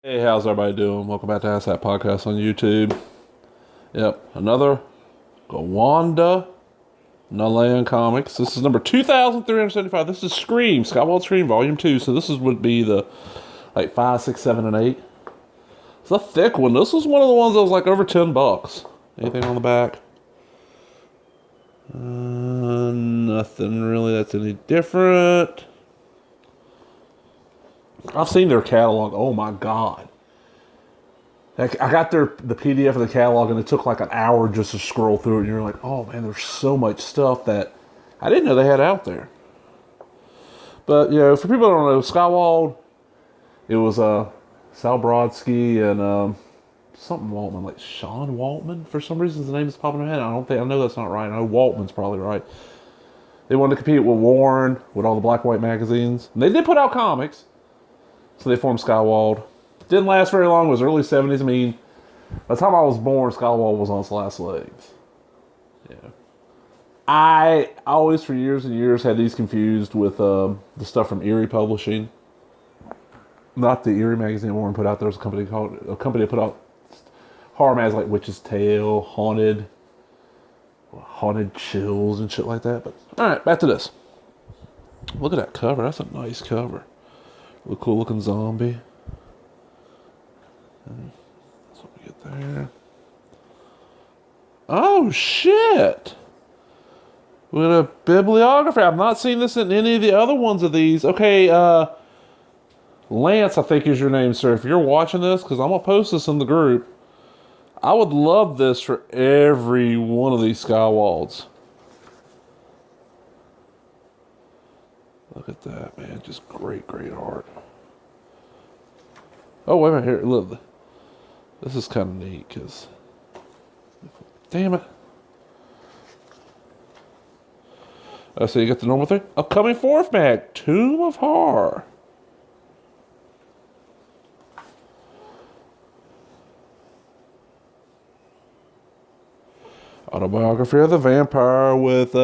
Hey, how's everybody doing? Welcome back to Ask That Podcast on YouTube. Yep, another Gwandanaland comics. This is number 2,375. This is Scream, Skywald Scream, Volume 2. So this would be the, 5, 6, 7, and 8. It's a thick one. This was one of the ones that was like over $10. Anything on the back? Nothing really that's any different. I've seen their catalog. Oh my god. I got the PDF of the catalog and it took like an hour just to scroll through it. And you're like, oh man, there's so much stuff that I didn't know they had out there. But, for people who don't know, Skywald, it was Sal Brodsky and something Waltman, like Sean Waltman. For some reason, his name is popping in my head. I know that's not right. I know Waltman's probably right. They wanted to compete with Warren, with all the black and white magazines. And they did put out comics. So they formed Skywald. Didn't last very long. It was early 70s. I mean, by the time I was born, Skywald was on its last legs. Yeah. I always, for years and years, had these confused with the stuff from Eerie Publishing. Not the Eerie magazine Warren put out. There was a company that put out horror mags like Witch's Tale, Haunted Chills, and shit like that. But all right, back to this. Look at that cover. That's a nice cover. A cool looking zombie. That's what we get there. Oh shit! We got a bibliography. I've not seen this in any of the other ones of these. Okay, Lance, I think is your name, sir. If you're watching this, because I'm gonna post this in the group, I would love this for every one of these Skywalds. Look at that, man. Just great, great art. Oh, wait a minute. Here, look. This is kind of neat, because... Damn it. So you got the normal thing. Upcoming fourth mag. Tomb of Horror. Autobiography of the Vampire with...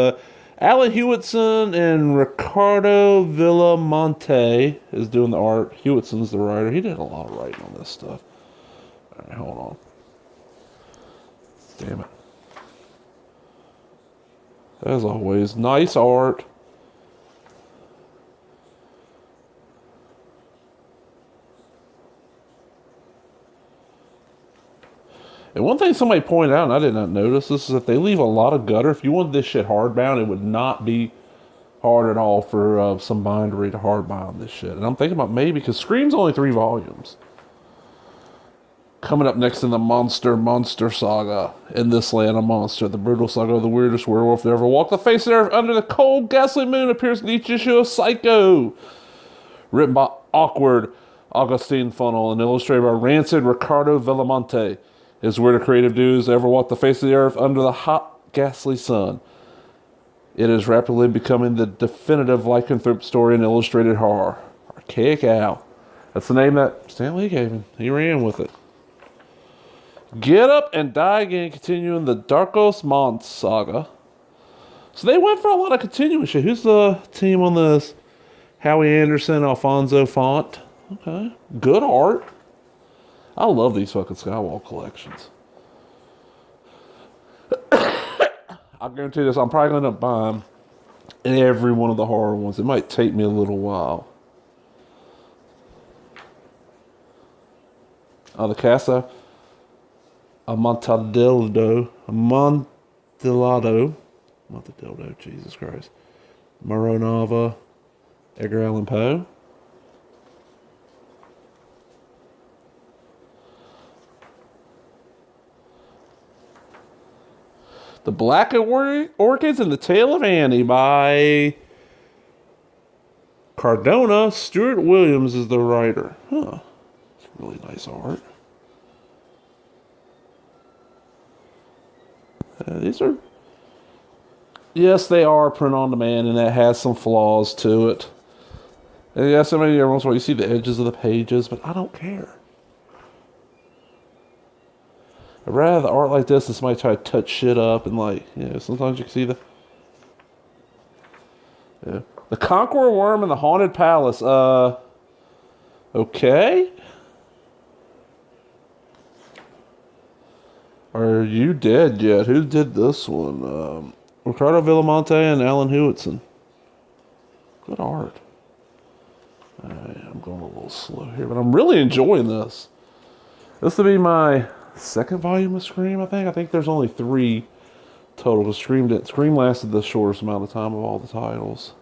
Alan Hewitson and Ricardo Villamonte is doing the art. Hewitson's the writer. He did a lot of writing on this stuff. All right, hold on. Damn it. As always, nice art. And one thing somebody pointed out, and I did not notice, this is that they leave a lot of gutter. If you wanted this shit hardbound, it would not be hard at all for some bindery to hardbound this shit. And I'm thinking about maybe, because Scream's only 3 volumes. Coming up next in the Monster Saga. In this land, a monster. The brutal saga of the weirdest werewolf that ever walked the face of the earth under the cold, ghastly moon appears in each issue of Psycho. Written by awkward Augustine Funnel and illustrated by rancid Ricardo Villamonte. Is where the creative dudes ever walked the face of the earth under the hot, ghastly sun. It is rapidly becoming the definitive lycanthrope story in illustrated horror. Archaic Al. That's the name that Stan Lee gave him. He ran with it. Get Up and Die Again, continuing the Darkos Mons saga. So they went for a lot of continuing shit. Who's the team on this? Howie Anderson, Alfonso Font. Okay. Good art. I love these fucking Skywald collections. I guarantee this, I'm probably going to buy every one of the horror ones. It might take me a little while. The Casa Amontillado, Jesus Christ. Moronava, Edgar Allan Poe. The Black Orchids and the Tale of Annie by Cardona. Stuart Williams is the writer. Huh. It's really nice art. These are... Yes, they are print on demand, and that has some flaws to it. And yes, I mean, every once in a while you see the edges of the pages, but I don't care. I'd rather the art like this than somebody try to touch shit up and sometimes you can see the... Yeah. The Conqueror Worm and the Haunted Palace. Okay. Are You Dead Yet? Who did this one? Ricardo Villamonte and Alan Hewitson. Good art. I'm going a little slow here, but I'm really enjoying this. This will be my second volume of Scream, I think. I think there's only 3 total, because Scream lasted the shortest amount of time of all the titles.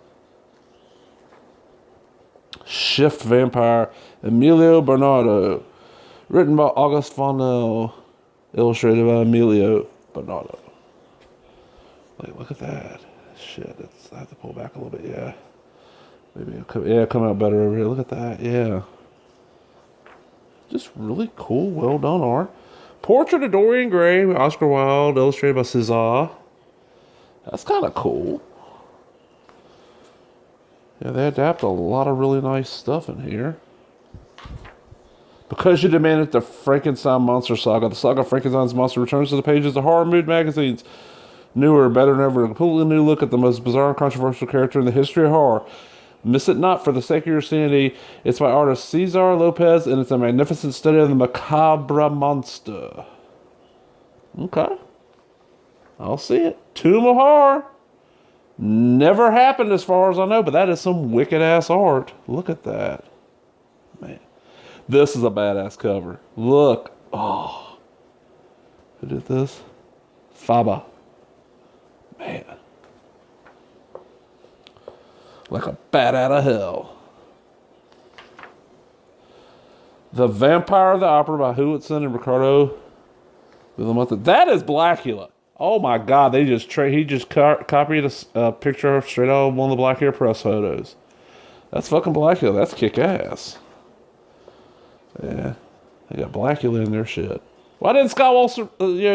Shift Vampire, Emilio Bernardo. Written by August Vonel. Illustrated by Emilio Bernardo. Like, look at that. Shit, I have to pull back a little bit, yeah. Maybe it'll come out better over here. Look at that, yeah. Just really cool, well done art. Portrait of Dorian Gray by Oscar Wilde, illustrated by César. That's kind of cool. Yeah, they adapt a lot of really nice stuff in here. Because You Demanded the Frankenstein Monster Saga, the saga of Frankenstein's monster returns to the pages of horror mood magazines. Newer, better than ever, a completely new look at the most bizarre and controversial character in the history of horror. Miss it not for the sake of your sanity. It's by artist Cesar Lopez, and it's a magnificent study of the macabre monster. Okay. I'll see it. Tomb of Horror. Never happened as far as I know, but that is some wicked-ass art. Look at that. Man. This is a badass cover. Look. Oh. Who did this? Faba. Man. Like a bat out of hell. The Vampire of the Opera by Hewitson and Ricardo Villamonte. That is Blackula. Oh my God! He just copied a picture straight out of one of the Black Hair Press photos. That's fucking Blackula. That's kick ass. Yeah, they got Blackula in their shit. Why didn't Skywalds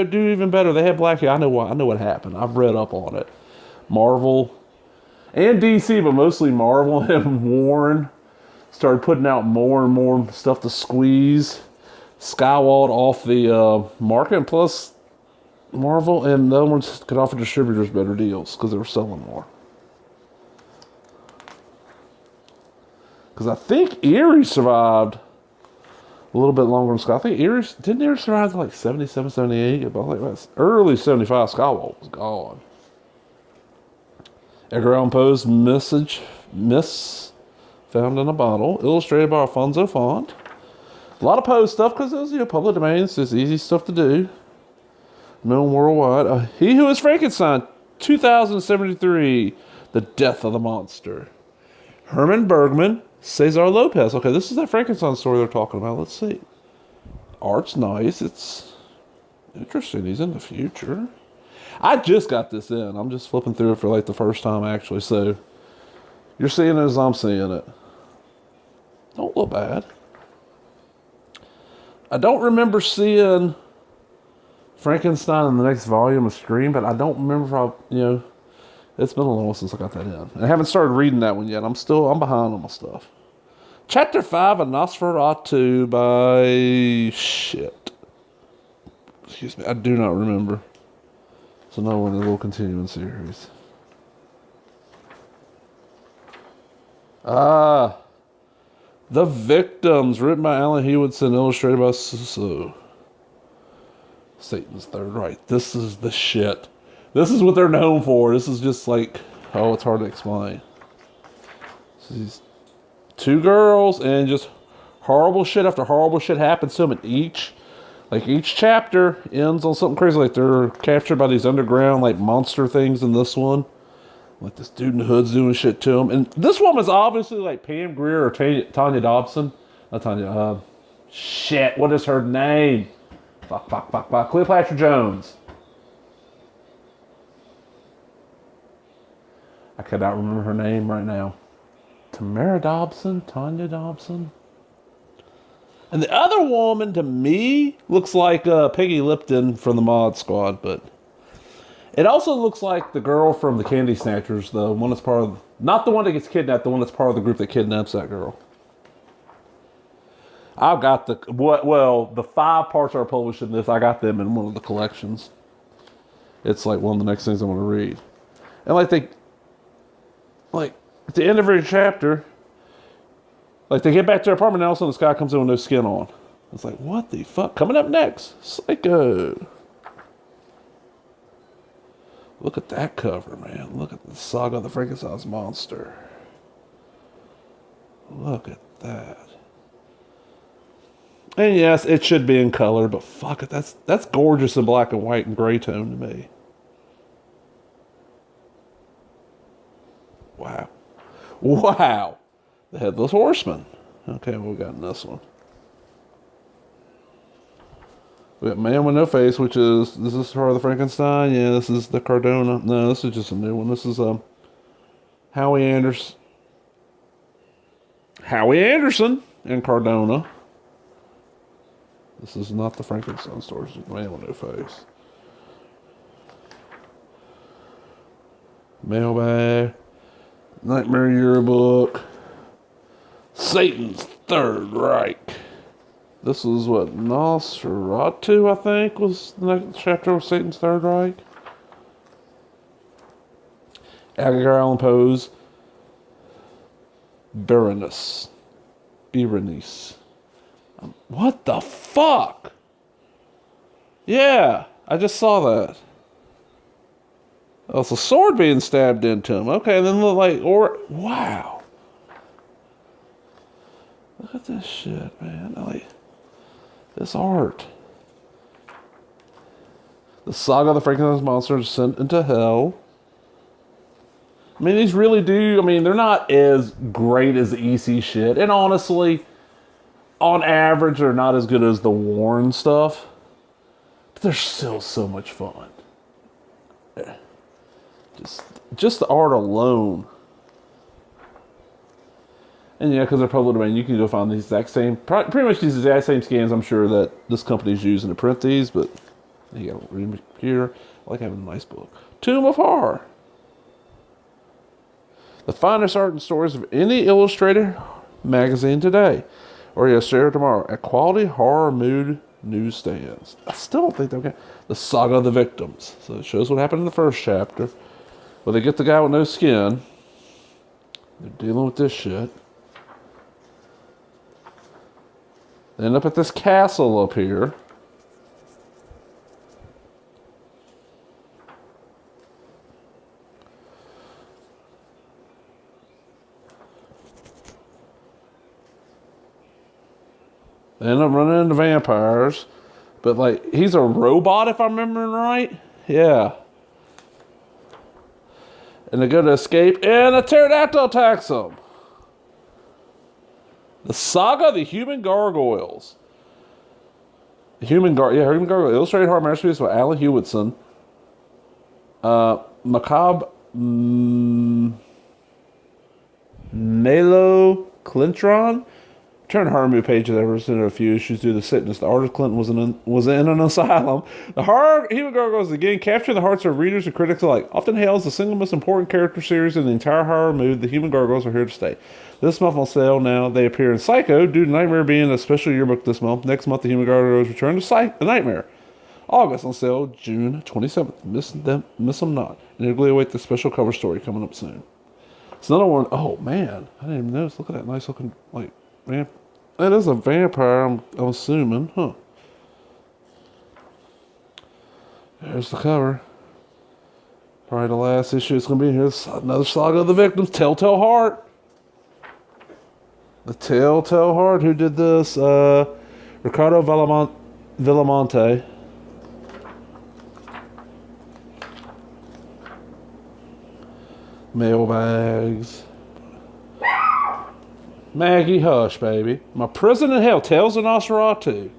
do even better? They had Blackula. I know what happened. I've read up on it. Marvel and DC, but mostly Marvel and Warren started putting out more and more stuff to squeeze Skywald off the market, and plus Marvel and the other ones could offer distributors better deals because they were selling more. Because I think Eerie survived a little bit longer than Sky. I think didn't Eerie survive to like 77, 78? About like that's early 75, Skywald was gone. Edgar Allan Poe's Miss Found in a Bottle, illustrated by Alfonso Font. A lot of Poe stuff because it was public domain. It's just easy stuff to do. Known worldwide. He Who is Frankenstein, 2073, The Death of the Monster. Herman Bergman, Cesar Lopez. Okay, this is that Frankenstein story they're talking about. Let's see. Art's nice. It's interesting. He's in the future. I just got this in. I'm just flipping through it for like the first time actually. So you're seeing it as I'm seeing it. Don't look bad. I don't remember seeing Frankenstein in the next volume of Scream, but I don't remember if I, it's been a long while since I got that in. And I haven't started reading that one yet. I'm behind on my stuff. Chapter 5 of Nosferatu by excuse me, I do not remember. It's another one in the little continuing series. The Victims, written by Alan Hewitson, illustrated by Suso. Satan's Third Reich. This is the shit. This is what they're known for. This is just like, it's hard to explain. So these 2 girls, and just horrible shit after horrible shit happens to them, and each chapter ends on something crazy. Like they're captured by these underground monster things in this one. Like this dude in the hood's doing shit to them. And this woman's obviously like Pam Grier or Tanya Dobson. Not Tanya. What is her name? Fuck. Cleopatra Jones. I cannot remember her name right now. Tamara Dobson? Tanya Dobson? And the other woman, to me, looks like Peggy Lipton from the Mod Squad, but it also looks like the girl from the Candy Snatchers, the one that's part of, not the one that gets kidnapped, the one that's part of the group that kidnaps that girl. I've got the 5 parts are published in this. I got them in one of the collections. It's like one of the next things I want to read. And at the end of every chapter, they get back to their apartment, and all of a sudden this guy comes in with no skin on. It's like, what the fuck? Coming up next, Psycho. Look at that cover, man. Look at the Saga of the Frankenstein's Monster. Look at that. And yes, it should be in color, but fuck it, that's gorgeous in black and white and gray tone to me. Wow. Wow. The Headless Horseman. Okay, what we got in this one? We got Man with No Face, which is, this is part of the Frankenstein. Yeah, this is the Cardona. No, this is just a new one. This is Howie Anderson. Howie Anderson and Cardona. This is not the Frankenstein story. This is Man with No Face. Mailbag. Nightmare Yearbook. Satan's Third Reich. This was what, Nosferatu, I think, was the next chapter of Satan's Third Reich. Edgar Allan Poe's Berenice. What the fuck? Yeah, I just saw that. Oh, it's a sword being stabbed into him. Okay, and then wow. Look at this shit, man. This art. The Saga of the Frankenstein's Monster Descent into Hell. I mean, these really do, they're not as great as the EC shit. And honestly, on average, they're not as good as the Warren stuff. But they're still so much fun. Just the art alone. And yeah, because they're public domain, you can go find these exact same, pretty much these exact same scans, I'm sure, that this company's using to print these, but you got a computer. I like having a nice book. Tomb of Horror. The finest art and stories of any illustrated magazine today, or yesterday or tomorrow, at quality horror mood newsstands. I still don't think they're okay. The Saga of the Victims. So it shows what happened in the first chapter. Well, they get the guy with no skin. They're dealing with this shit. They end up at this castle up here. They end up running into vampires. But, he's a robot, if I'm remembering right. Yeah. And they go to escape, and a pterodactyl attacks them. The Saga of the Human Gargoyles. Human Gargoyle. Illustrated horror masterpiece by Alan Hewitson. Macabre Nalo Clintron. Turn horror movie pages ever in a few issues due to sickness. The artist Clinton was in an asylum. The horror Human Gargoyles again capture the hearts of readers and critics alike. Often hails the single most important character series in the entire horror mood. The Human Gargoyles are here to stay. This month on sale now. They appear in Psycho due to Nightmare being a special yearbook this month. Next month, the Human Gargoyles return to the Nightmare. August on sale, June 27th. Miss them not. And eagerly await the special cover story coming up soon. It's another one. Oh man, I didn't even notice. Look at that nice looking vamp. That is a vampire, I'm assuming, huh? There's the cover. Probably the last issue it's going to be here. Another Saga of the Victims. Telltale Heart. The Telltale Heart. Who did this? Ricardo Villamonte. Mailbags. Maggie, hush, baby. My Prison in Hell, Tales of Nosferatu.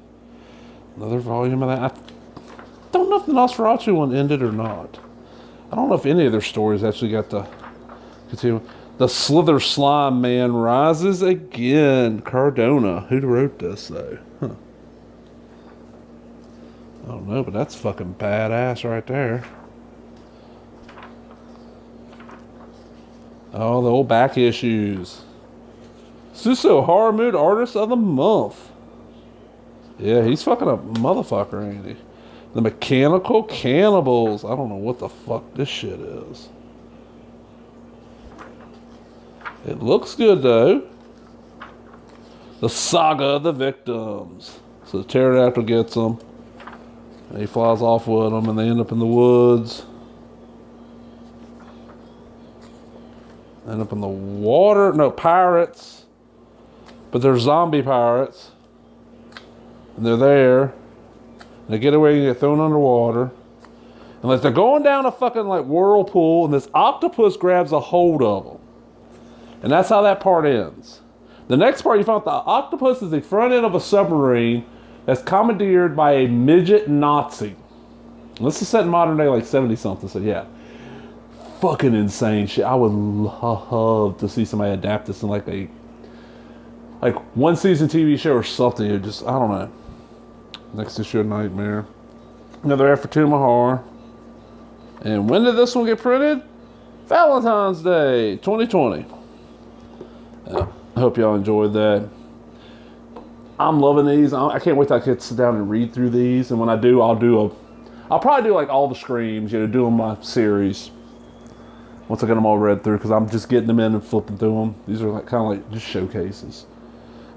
Another volume of that. I don't know if the Nosferatu one ended or not. I don't know if any of their stories actually got to continue. The Slither Slime Man rises again. Cardona. Who wrote this, though? Huh. I don't know, but that's fucking badass right there. Oh, the old back issues. Suso, Horror Mood Artist of the Month. Yeah, he's fucking a motherfucker, ain't he? The Mechanical Cannibals. I don't know what the fuck this shit is. It looks good, though. The Saga of the Victims. So the pterodactyl gets them. And he flies off with them, and they end up in the woods. End up in the water. No, pirates. But they're zombie pirates. And they're there. And they get away and get thrown underwater. And like they're going down a fucking like whirlpool, and this octopus grabs a hold of them. And that's how that part ends. The next part, you find out the octopus is the front end of a submarine that's commandeered by a midget Nazi. And this is set in modern day, like 70-something, so yeah. Fucking insane shit. I would love to see somebody adapt this in like a one season TV show or something. It just, I don't know. Next issue of Nightmare. Another effort to Mahar. And when did this one get printed? Valentine's Day 2020. I hope y'all enjoyed that. I'm loving these. I can't wait till I can sit down and read through these. And when I do, I'll probably do like all the Screams, doing my series. Once I get them all read through, because I'm just getting them in and flipping through them. These are like kind of like just showcases.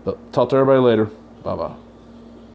But talk to everybody later. Bye-bye.